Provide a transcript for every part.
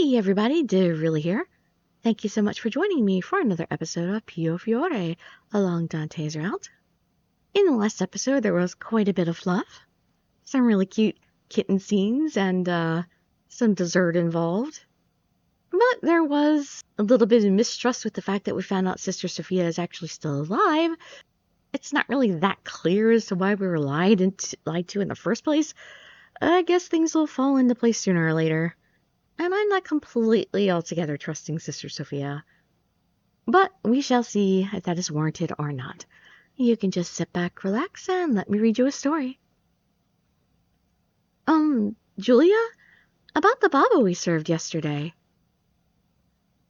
Hey everybody, Dirili here. Thank you so much for joining me for another episode of Piofiore along Dante's route. In the last episode, there was quite a bit of fluff, some really cute kitten scenes, and some dessert involved. But there was a little bit of mistrust with the fact that we found out Sister Sophia is actually still alive. It's not really that clear as to why we were lied to in the first place. I guess things will fall into place sooner or later. And I'm not completely altogether trusting Sister Sophia. But we shall see if that is warranted or not. You can just sit back, relax, and let me read you a story. Julia? About the baba we served yesterday.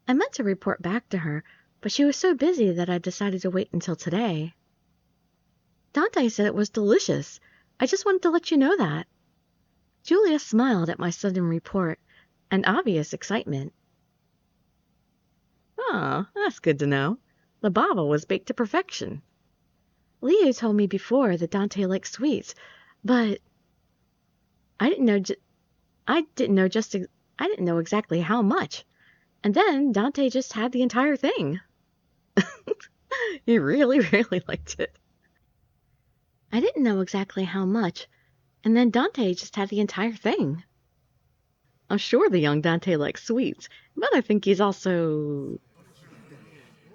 I meant to report back to her, but she was so busy that I decided to wait until today. Dante said it was delicious. I just wanted to let you know that. Julia smiled at my sudden report, and obvious excitement. Oh, that's good to know. The baba was baked to perfection. Leo told me before that Dante likes sweets, but I didn't know exactly how much. And then Dante just had the entire thing. He really, really liked it. I didn't know exactly how much, and then Dante just had the entire thing. I'm sure the young Dante likes sweets, but I think he's also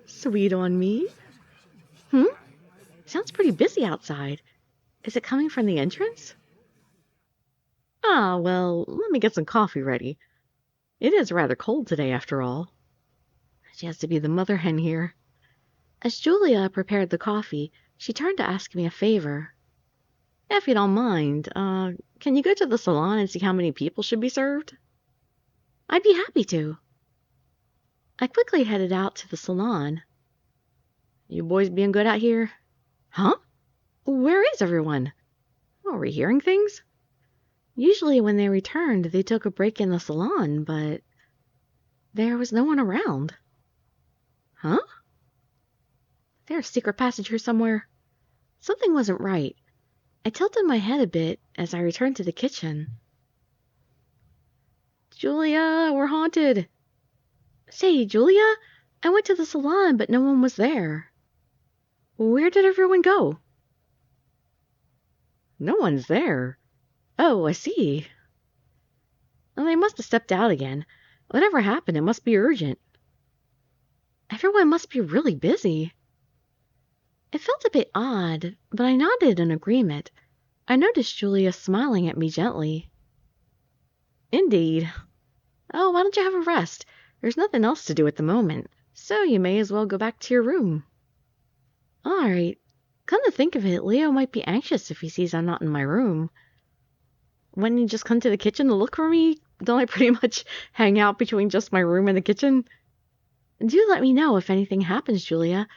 sweet on me. Sounds pretty busy outside. Is it coming from the entrance? Ah, well, let me get some coffee ready. It is rather cold today, after all. She has to be the mother hen here. As Julia prepared the coffee, she turned to ask me a favor. If you don't mind, can you go to the salon and see how many people should be served? I'd be happy to. I quickly headed out to the salon. You boys being good out here? Huh? Where is everyone? Are we hearing things? Usually when they returned, they took a break in the salon, but there was no one around. Huh? There's a secret passage here somewhere. Something wasn't right. I tilted my head a bit as I returned to the kitchen. Julia, we're haunted. Say, Julia, I went to the salon, but no one was there. Where did everyone go? No one's there. Oh, I see. Well, they must have stepped out again. Whatever happened, it must be urgent. Everyone must be really busy. It felt a bit odd, but I nodded in agreement. I noticed Julia smiling at me gently. Indeed. Oh, why don't you have a rest? There's nothing else to do at the moment, so you may as well go back to your room. All right. Come to think of it, Leo might be anxious if he sees I'm not in my room. Wouldn't you just come to the kitchen to look for me? Don't I pretty much hang out between just my room and the kitchen? Do let me know if anything happens, Julia.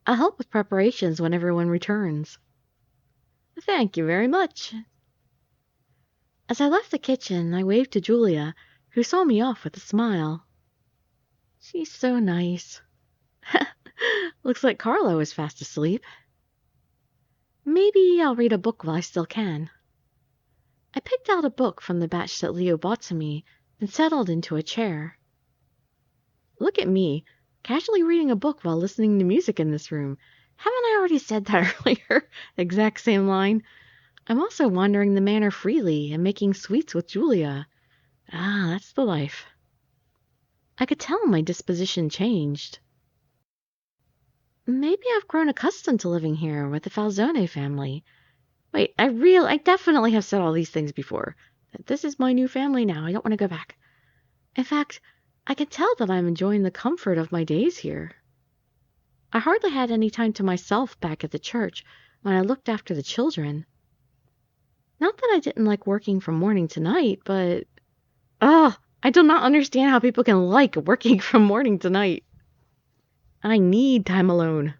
I'll help with preparations when everyone returns. Thank you very much. As I left the kitchen, I waved to Julia, who saw me off with a smile. She's so nice. Looks like Carlo is fast asleep. Maybe I'll read a book while I still can. I picked out a book from the batch that Leo bought to me and settled into a chair. Look at me, casually reading a book while listening to music in this room. Haven't I already said that earlier? Exact same line. I'm also wandering the manor freely and making sweets with Julia. Ah, that's the life. I could tell my disposition changed. Maybe I've grown accustomed to living here with the Falzone family. Wait, I definitely have said all these things before. This is my new family now. I don't want to go back. In fact, I can tell that I'm enjoying the comfort of my days here. I hardly had any time to myself back at the church when I looked after the children. Not that I didn't like working from morning to night, but... I do not understand how people can like working from morning to night. I need time alone.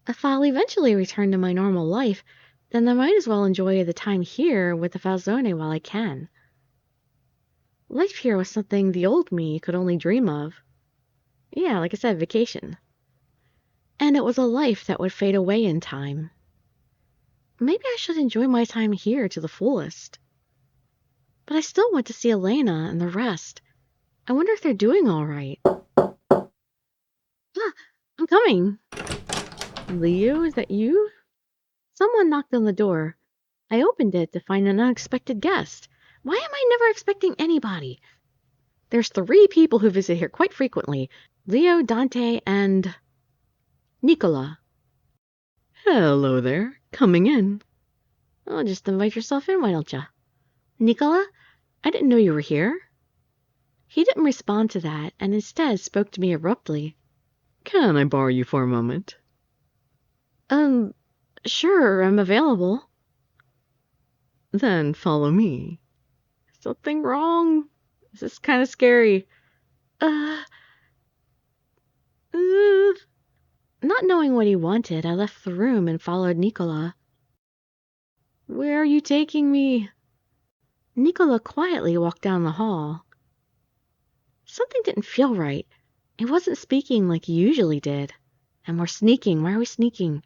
If I'll eventually return to my normal life, then I might as well enjoy the time here with the Falzone while I can. Life here was something the old me could only dream of. Yeah, like I said, vacation. And it was a life that would fade away in time. Maybe I should enjoy my time here to the fullest. But I still want to see Elena and the rest. I wonder if they're doing all right. Ah, I'm coming. Leo, is that you? Someone knocked on the door. I opened it to find an unexpected guest. Why am I never expecting anybody? There's 3 people who visit here quite frequently. Leo, Dante, and Nicola. Hello there. Coming in. Oh, just invite yourself in, why don't you? Nicola, I didn't know you were here. He didn't respond to that, and instead spoke to me abruptly. Can I borrow you for a moment? Sure, I'm available. Then follow me. Something wrong? This is kind of scary. Uh, uh. Not knowing what he wanted, I left the room and followed Nicola. Where are you taking me? Nicola quietly walked down the hall. Something didn't feel right. He wasn't speaking like he usually did. And we're sneaking. Why are we sneaking?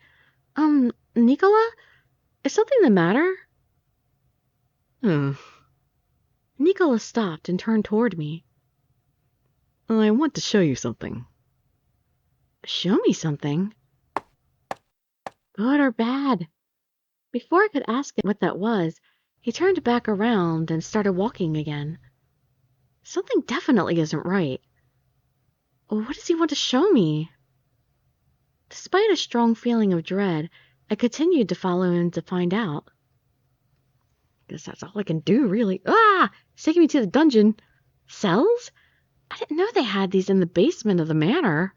Nicola? Is something the matter? Nicola stopped and turned toward me. I want to show you something. Show me something? Good or bad? Before I could ask him what that was, he turned back around and started walking again. Something definitely isn't right. What does he want to show me? Despite a strong feeling of dread, I continued to follow him to find out. Guess that's all I can do, really. Ah! He's taking me to the dungeon. Cells? I didn't know they had these in the basement of the manor.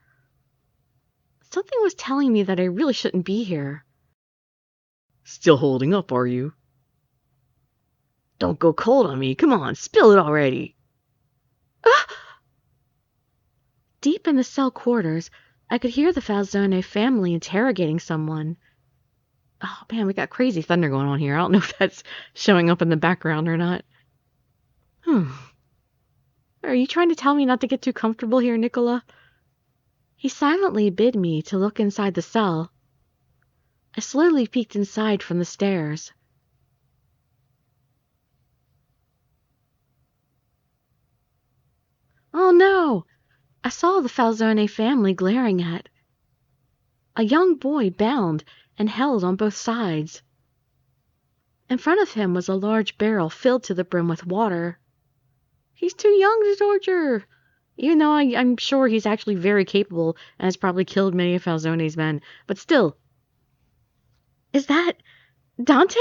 Something was telling me that I really shouldn't be here. Still holding up, are you? Don't go cold on me. Come on, spill it already. Ah! Deep in the cell quarters, I could hear the Falzone family interrogating someone. Oh man, we got crazy thunder going on here. I don't know if that's showing up in the background or not. Are you trying to tell me not to get too comfortable here, Nicola? He silently bid me to look inside the cell. I slowly peeked inside from the stairs. Oh no! I saw the Falzone family glaring at. A young boy bound and held on both sides. In front of him was a large barrel filled to the brim with water. He's too young to torture, even though I'm sure he's actually very capable and has probably killed many of Falzone's men. But still. Is that Dante?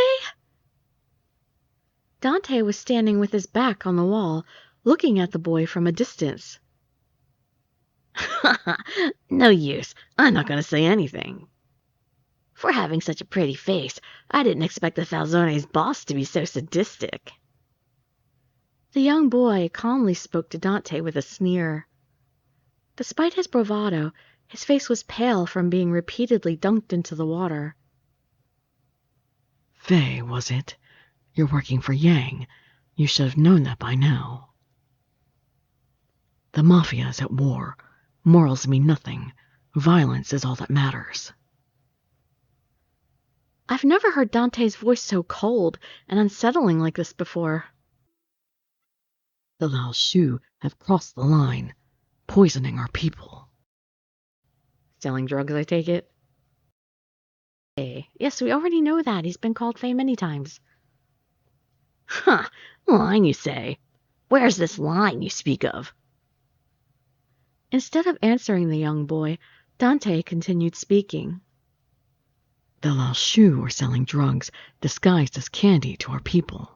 Dante was standing with his back on the wall, looking at the boy from a distance. No use. I'm not going to say anything. For having such a pretty face, I didn't expect the Falzone's boss to be so sadistic. The young boy calmly spoke to Dante with a sneer. Despite his bravado, his face was pale from being repeatedly dunked into the water. Faye, was it? You're working for Yang. You should have known that by now. The Mafia is at war. Morals mean nothing. Violence is all that matters. I've never heard Dante's voice so cold and unsettling like this before. The Lao Shu have crossed the line, poisoning our people. Selling drugs, I take it? Yes, we already know that. He's been called Faye many times. Huh, line you say. Where's this line you speak of? Instead of answering the young boy, Dante continued speaking. The Lao Shu are selling drugs disguised as candy to our people.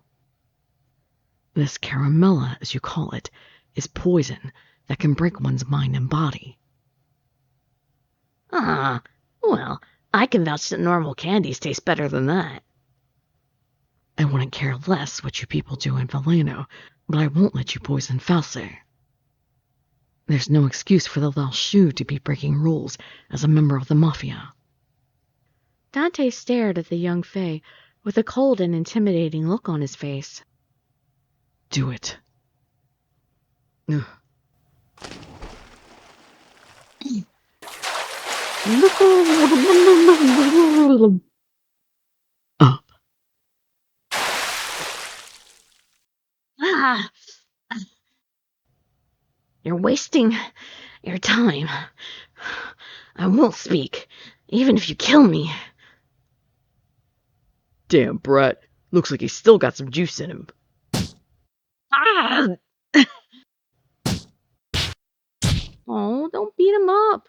This caramella, as you call it, is poison that can break one's mind and body. Well, I can vouch that normal candies taste better than that. I wouldn't care less what you people do in Valeno, but I won't let you poison False. There's no excuse for the Lao Shu to be breaking rules as a member of the Mafia. Dante stared at the young Faye with a cold and intimidating look on his face. Do it. Up. You're wasting your time. I won't speak, even if you kill me. Damn, Brett. Looks like he's still got some juice in him. Ah! Oh, don't beat him up.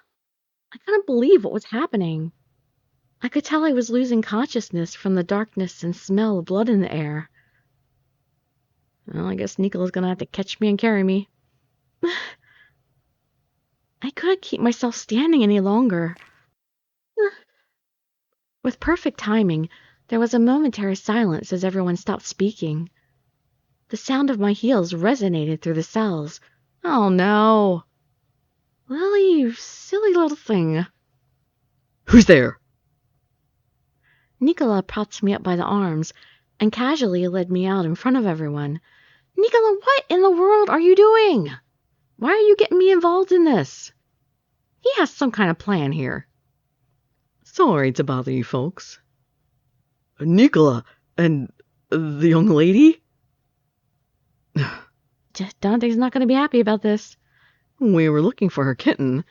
I couldn't believe what was happening. I could tell I was losing consciousness from the darkness and smell of blood in the air. Well, I guess Nicola's gonna have to catch me and carry me. I couldn't keep myself standing any longer. With perfect timing, there was a momentary silence as everyone stopped speaking. The sound of my heels resonated through the cells. Oh no! Lily, you silly little thing. Who's there? Nicola propped me up by the arms and casually led me out in front of everyone. Nicola, what in the world are you doing? Why are you getting me involved in this? He has some kind of plan here. Sorry to bother you folks. Nicola, and the young lady? Dante's not going to be happy about this. We were looking for her kitten.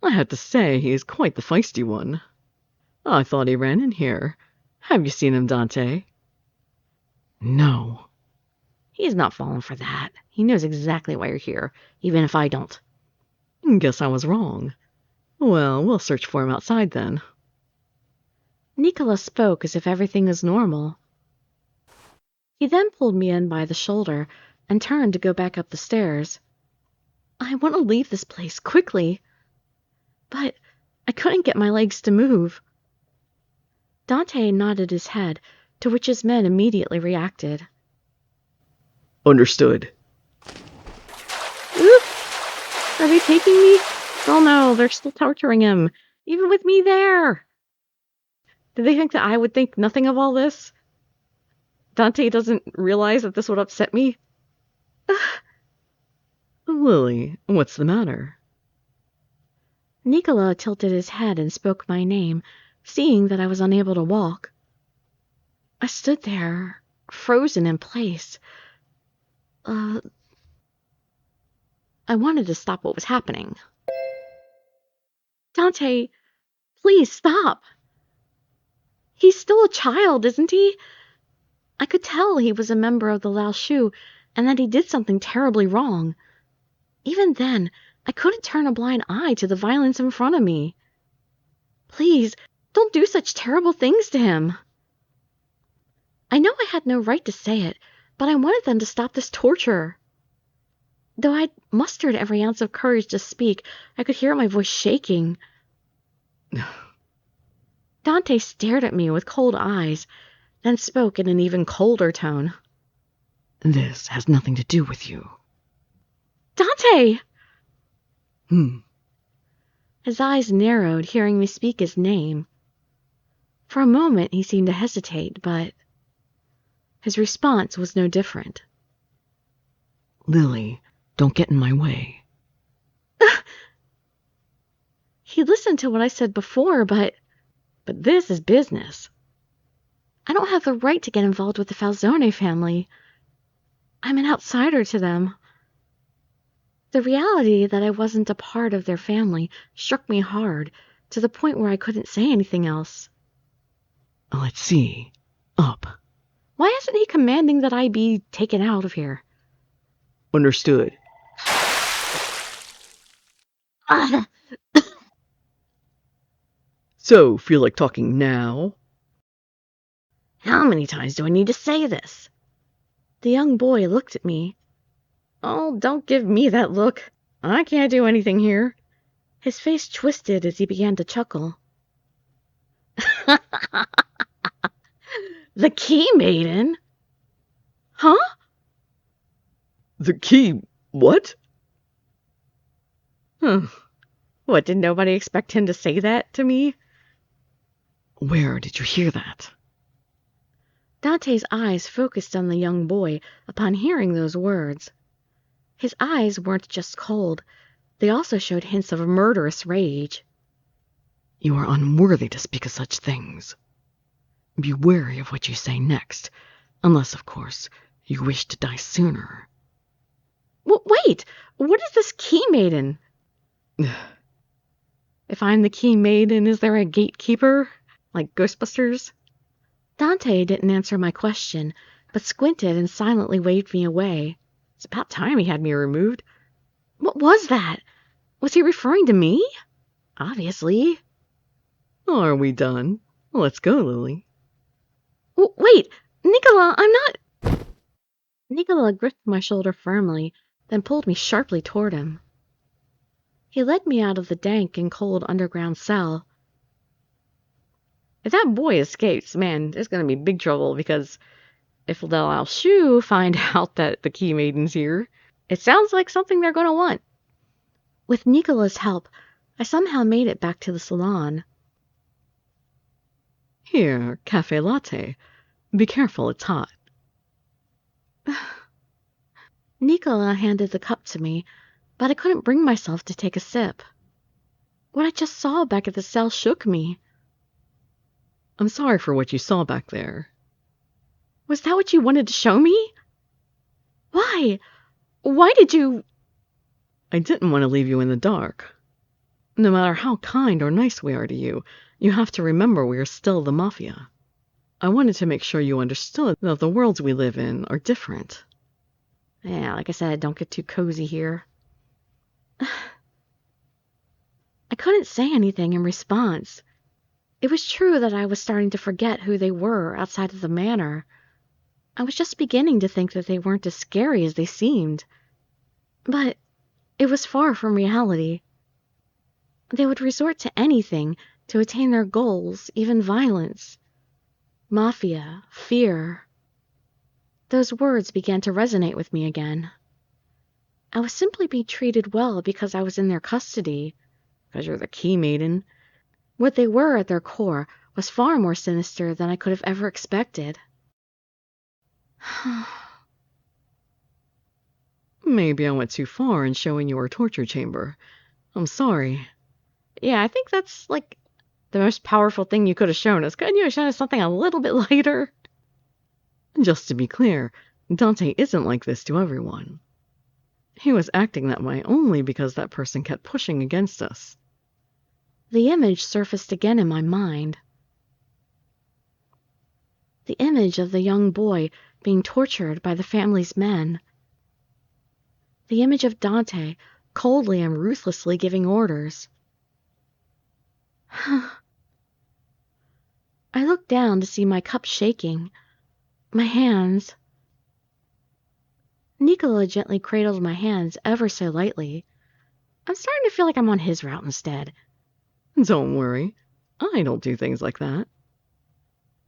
I have to say he is quite the feisty one. I thought he ran in here. Have you seen him, Dante? No. He's not falling for that. He knows exactly why you're here, even if I don't. Guess I was wrong. Well, we'll search for him outside then. Nicola spoke as if everything was normal. He then pulled me in by the shoulder and turned to go back up the stairs. I want to leave this place quickly, but I couldn't get my legs to move. Dante nodded his head, to which his men immediately reacted. Understood. Oop! Are they taking me? Oh no, they're still torturing him, even with me there. Did they think that I would think nothing of all this? Dante doesn't realize that this would upset me? Lily, what's the matter? Nicola tilted his head and spoke my name, seeing that I was unable to walk. I stood there, frozen in place. I wanted to stop what was happening. Dante, please stop. He's still a child, isn't he? I could tell he was a member of the Lao Shu and that he did something terribly wrong. Even then, I couldn't turn a blind eye to the violence in front of me. Please, don't do such terrible things to him. I know I had no right to say it, but I wanted them to stop this torture. Though I'd mustered every ounce of courage to speak, I could hear my voice shaking. Dante stared at me with cold eyes, then spoke in an even colder tone. This has nothing to do with you. Dante! Hmm. His eyes narrowed, hearing me speak his name. For a moment he seemed to hesitate, but his response was no different. Lily, don't get in my way. He listened to what I said before, but this is business. I don't have the right to get involved with the Falzone family. I'm an outsider to them. The reality that I wasn't a part of their family struck me hard, to the point where I couldn't say anything else. Let's see. Up. Why isn't he commanding that I be taken out of here? Understood. So, feel like talking now? How many times do I need to say this? The young boy looked at me. Oh, don't give me that look. I can't do anything here. His face twisted as he began to chuckle. The Key Maiden? Huh? The key... what? What, did nobody expect him to say that to me? Where did you hear that? Dante's eyes focused on the young boy upon hearing those words. His eyes weren't just cold, they also showed hints of a murderous rage. You are unworthy to speak of such things. Be wary of what you say next, unless, of course, you wish to die sooner. Wait! What is this key maiden? If I'm the key maiden, is there a gatekeeper? Like Ghostbusters? Dante didn't answer my question, but squinted and silently waved me away. It's about time he had me removed. What was that? Was he referring to me? Obviously. Are we done? Let's go, Lily. Wait, Nicola, I'm not... Nicola gripped my shoulder firmly, then pulled me sharply toward him. He led me out of the dank and cold underground cell. If that boy escapes, man, there's going to be big trouble, because if Lil Shu find out that the key maiden's here, it sounds like something they're going to want. With Nicola's help, I somehow made it back to the salon. Here, cafe latte. Be careful, it's hot. Nicola handed the cup to me, but I couldn't bring myself to take a sip. What I just saw back at the cell shook me. I'm sorry for what you saw back there. Was that what you wanted to show me? Why? Why did you... I didn't want to leave you in the dark. No matter how kind or nice we are to you, you have to remember we are still the Mafia. I wanted to make sure you understood that the worlds we live in are different. Yeah, like I said, don't get too cozy here. I couldn't say anything in response. It was true that I was starting to forget who they were outside of the manor. I was just beginning to think that they weren't as scary as they seemed. But it was far from reality. They would resort to anything to attain their goals, even violence. Mafia, fear. Those words began to resonate with me again. I was simply being treated well because I was in their custody. Because you're the key maiden. What they were at their core was far more sinister than I could have ever expected. Maybe I went too far in showing you our torture chamber. I'm sorry. Yeah, I think that's like the most powerful thing you could have shown us. Couldn't you have shown us something a little bit lighter? Just to be clear, Dante isn't like this to everyone. He was acting that way only because that person kept pushing against us. The image surfaced again in my mind. The image of the young boy being tortured by the family's men. The image of Dante coldly and ruthlessly giving orders. I looked down to see my cup shaking. My hands. Nicola gently cradled my hands ever so lightly. I'm starting to feel like I'm on his route instead. Don't worry. I don't do things like that.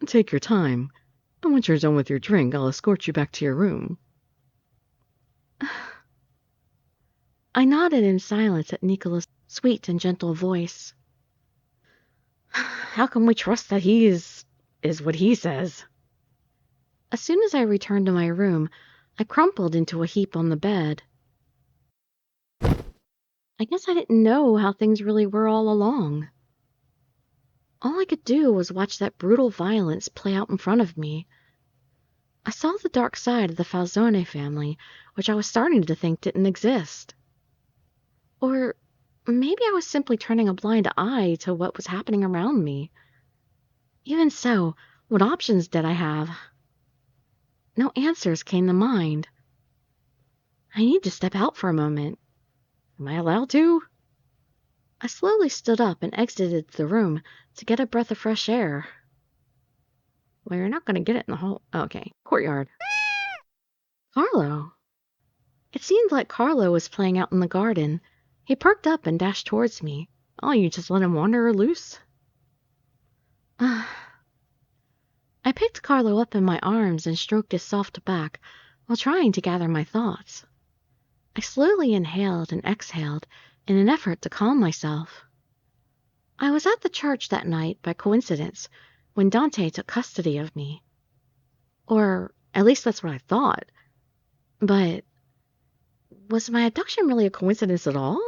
Take your time. And once you're done with your drink, I'll escort you back to your room. I nodded in silence at Nicola's sweet and gentle voice. How can we trust that he is what he says? As soon as I returned to my room, I crumpled into a heap on the bed. I guess I didn't know how things really were all along. All I could do was watch that brutal violence play out in front of me. I saw the dark side of the Falzone family, which I was starting to think didn't exist. Or maybe I was simply turning a blind eye to what was happening around me. Even so, what options did I have? No answers came to mind. I need to step out for a moment. Am I allowed to? I slowly stood up and exited the room to get a breath of fresh air. Well, you're not going to get it in the whole... Okay, courtyard. Carlo. It seemed like Carlo was playing out in the garden. He perked up and dashed towards me. Oh, you just let him wander loose? I picked Carlo up in my arms and stroked his soft back while trying to gather my thoughts. I slowly inhaled and exhaled in an effort to calm myself. I was at the church that night by coincidence when Dante took custody of me. Or at least that's what I thought. But was my abduction really a coincidence at all?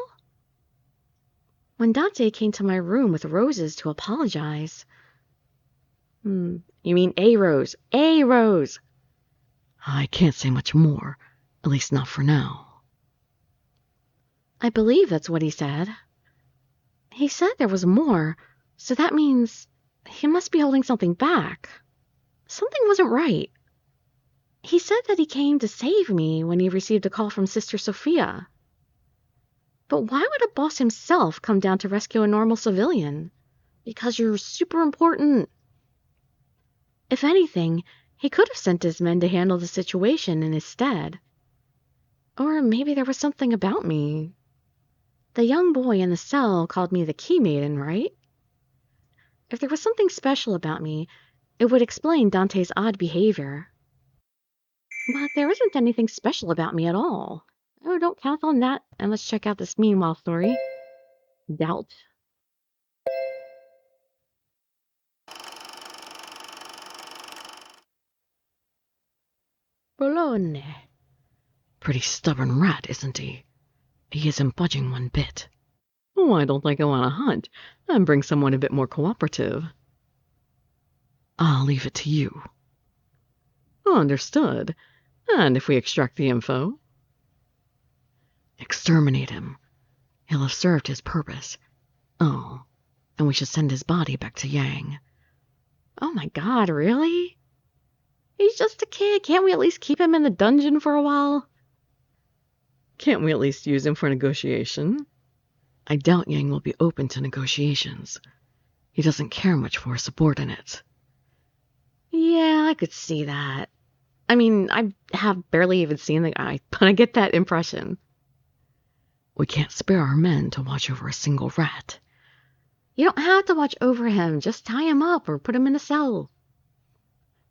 When Dante came to my room with roses to apologize... You mean a rose. A rose! I can't say much more, at least not for now. I believe that's what he said. He said there was more, so that means he must be holding something back. Something wasn't right. He said that he came to save me when he received a call from Sister Sophia. But why would a boss himself come down to rescue a normal civilian? Because you're super important. If anything, he could have sent his men to handle the situation in his stead. Or maybe there was something about me. The young boy in the cell called me the Key Maiden, right? If there was something special about me, it would explain Dante's odd behavior. But there isn't anything special about me at all. Oh, don't count on that, and let's check out this meanwhile story. Doubt. Bologna. Pretty stubborn rat, isn't he? He isn't budging one bit. Why don't I go on a hunt and bring someone a bit more cooperative? I'll leave it to you. Understood. And if we extract the info? Exterminate him. He'll have served his purpose. Oh, and we should send his body back to Yang. Oh my god, really? He's just a kid. Can't we at least keep him in the dungeon for a while? Can't we at least use him for negotiation? I doubt Yang will be open to negotiations. He doesn't care much for his subordinates. Yeah, I could see that. I mean, I have barely even seen the guy, but I get that impression. We can't spare our men to watch over a single rat. You don't have to watch over him. Just tie him up or put him in a cell.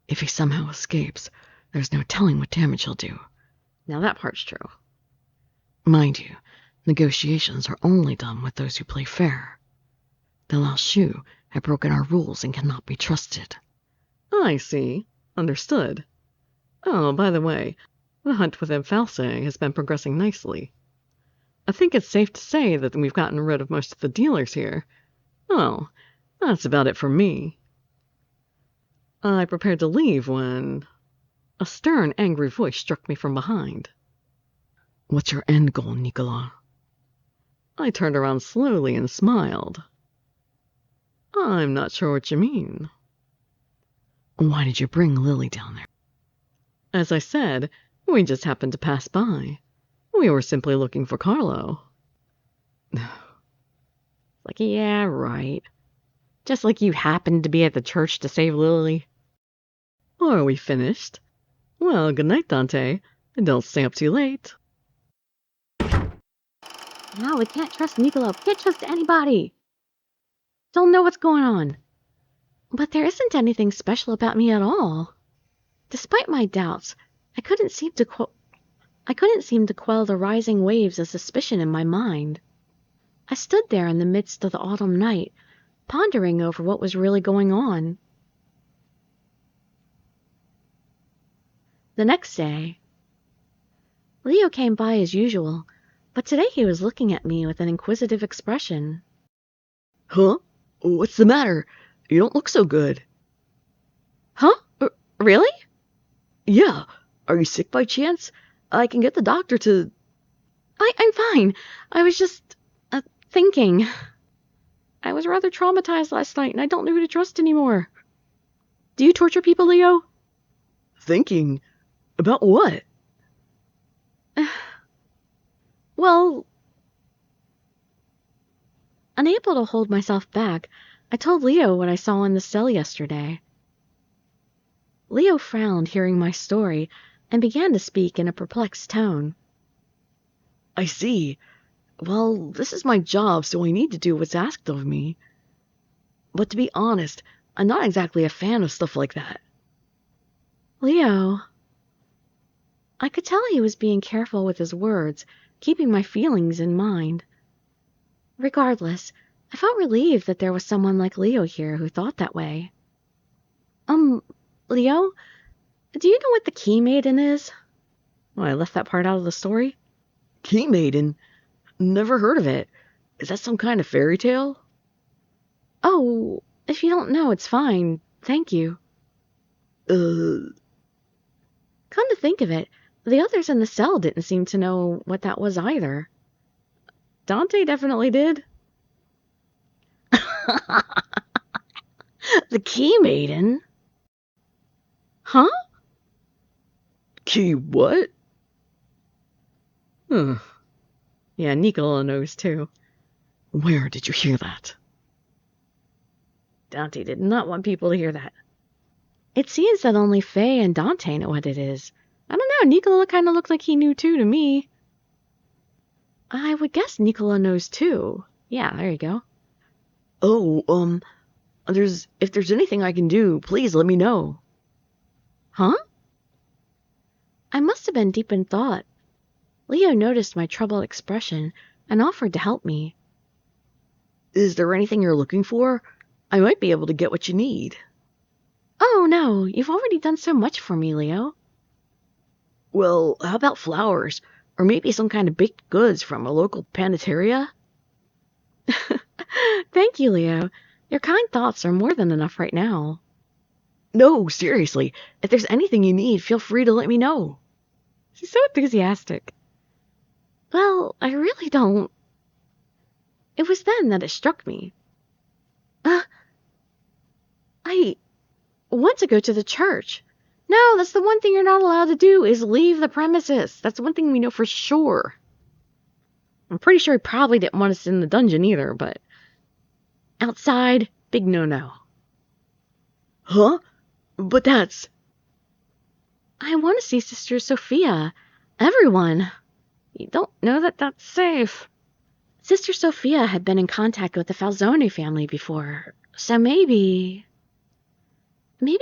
If he somehow escapes, there's no telling what damage he'll do. Now that part's true. Mind you, negotiations are only done with those who play fair. The Lao Shu have broken our rules and cannot be trusted. I see. Understood. Oh, by the way, the hunt with False has been progressing nicely. I think it's safe to say that we've gotten rid of most of the dealers here. Oh, that's about it for me. I prepared to leave when a stern, angry voice struck me from behind. What's your end goal, Nicola? I turned around slowly and smiled. I'm not sure what you mean. Why did you bring Lily down there? As I said, we just happened to pass by. We were simply looking for Carlo. Like, yeah, right. Just like you happened to be at the church to save Lily. Are we finished? Well, good night, Dante. Don't stay up too late. No, we can't trust Nicola. We can't trust anybody. Don't know what's going on. But there isn't anything special about me at all. Despite my doubts, I couldn't seem to quell the rising waves of suspicion in my mind. I stood there in the midst of the autumn night, pondering over what was really going on. The next day, Leo came by as usual, but today he was looking at me with an inquisitive expression. Huh? What's the matter? You don't look so good. Huh? Really? Yeah. Are you sick by chance? I can get the doctor to... I'm fine. I was just, thinking. I was rather traumatized last night, and I don't know who to trust anymore. Do you torture people, Leo? Thinking? About what? Well, unable to hold myself back, I told Leo what I saw in the cell yesterday. Leo frowned hearing my story and began to speak in a perplexed tone. I see. Well, this is my job, so I need to do what's asked of me. But to be honest, I'm not exactly a fan of stuff like that. Leo. I could tell he was being careful with his words, keeping my feelings in mind. Regardless, I felt relieved that there was someone like Leo here who thought that way. Leo, do you know what the Key Maiden is? Oh, I left that part out of the story. Key Maiden? Never heard of it. Is that some kind of fairy tale? Oh, if you don't know, it's fine. Thank you. Come to think of it, the others in the cell didn't seem to know what that was either. Dante definitely did. The Key Maiden? Huh? Key what? Huh. Yeah, Nicola knows too. Where did you hear that? Dante did not want people to hear that. It seems that only Faye and Dante know what it is. I don't know, Nicola kind of looked like he knew too to me. I would guess Nicola knows too. Yeah, there you go. Oh, if there's anything I can do, please let me know. Huh? I must have been deep in thought. Leo noticed my troubled expression and offered to help me. Is there anything you're looking for? I might be able to get what you need. Oh no, you've already done so much for me, Leo. Well, how about flowers? Or maybe some kind of baked goods from a local panetteria? Thank you, Leo. Your kind thoughts are more than enough right now. No, seriously. If there's anything you need, feel free to let me know. She's so enthusiastic. Well, I really don't. It was then that it struck me. I want to go to the church. No, that's the one thing you're not allowed to do is leave the premises. That's one thing we know for sure. I'm pretty sure he probably didn't want us in the dungeon either, but outside, big no-no. Huh? But that's... I want to see Sister Sophia. Everyone. You don't know that that's safe. Sister Sophia had been in contact with the Falzone family before, so maybe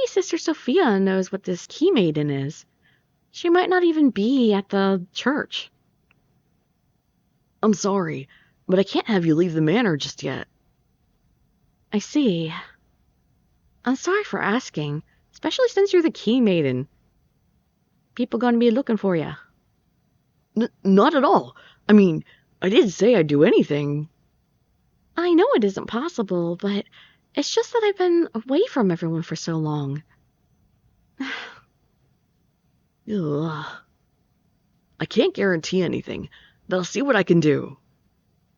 Sister Sophia knows what this Key Maiden is. She might not even be at the church. I'm sorry, but I can't have you leave the manor just yet. I see. I'm sorry for asking, especially since you're the Key Maiden. People gonna be looking for you. Not at all. I mean, I didn't say I'd do anything. I know it isn't possible, but it's just that I've been away from everyone for so long. Ugh. I can't guarantee anything, but I'll see what I can do.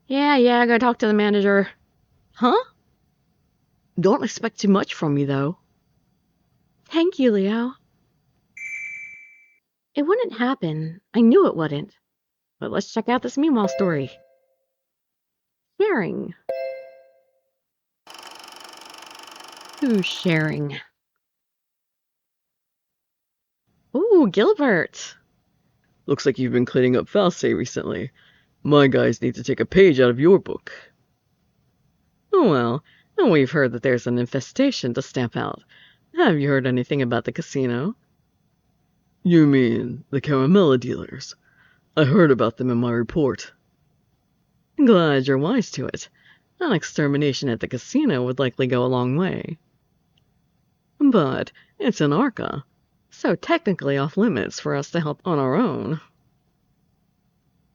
Yeah, go talk to the manager. Huh? Don't expect too much from me, though. Thank you, Leo. It wouldn't happen. I knew it wouldn't. But let's check out this meanwhile story. Sharing. Who's sharing? Ooh, Gilbert. Looks like you've been cleaning up Falsay recently. My guys need to take a page out of your book. Oh well, and we've heard that there's an infestation to stamp out. Have you heard anything about the casino? You mean the Caramella dealers? I heard about them in my report. Glad you're wise to it. An extermination at the casino would likely go a long way. But it's in Arca, so technically off limits for us to help on our own.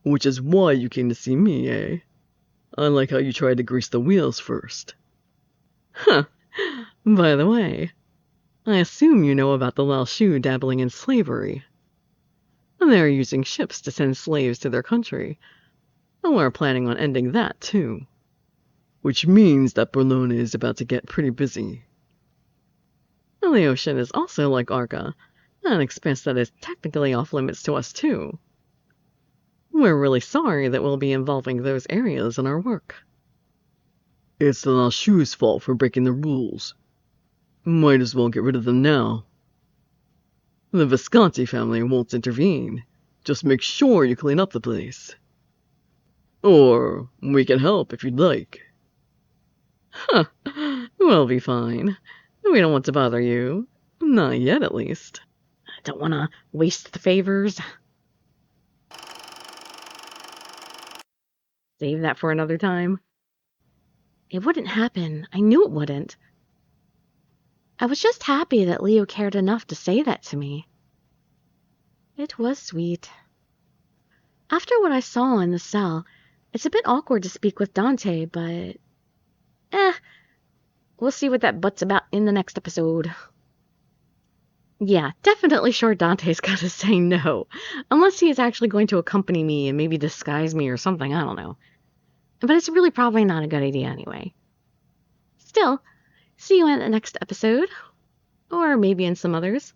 Which is why you came to see me, eh? I like how you tried to grease the wheels first. Huh. By the way, I assume you know about the Lalshu dabbling in slavery. They're using ships to send slaves to their country. And we're planning on ending that, too. Which means that Bologna is about to get pretty busy. And the ocean is also like Arca, an expanse that is technically off limits to us, too. We're really sorry that we'll be involving those areas in our work. It's the Lalshu's fault for breaking the rules. Might as well get rid of them now. The Visconti family won't intervene. Just make sure you clean up the place. Or we can help if you'd like. Huh. We'll be fine. We don't want to bother you. Not yet, at least. I don't want to waste the favors. Save that for another time. It wouldn't happen. I knew it wouldn't. I was just happy that Leo cared enough to say that to me. It was sweet. After what I saw in the cell, it's a bit awkward to speak with Dante, but... we'll see what that butt's about in the next episode. Yeah, definitely sure Dante's got to say no. Unless he is actually going to accompany me and maybe disguise me or something, I don't know. But it's really probably not a good idea anyway. Still, see you in the next episode, or maybe in some others.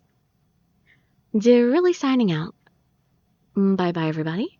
Dirili signing out. Bye bye, everybody.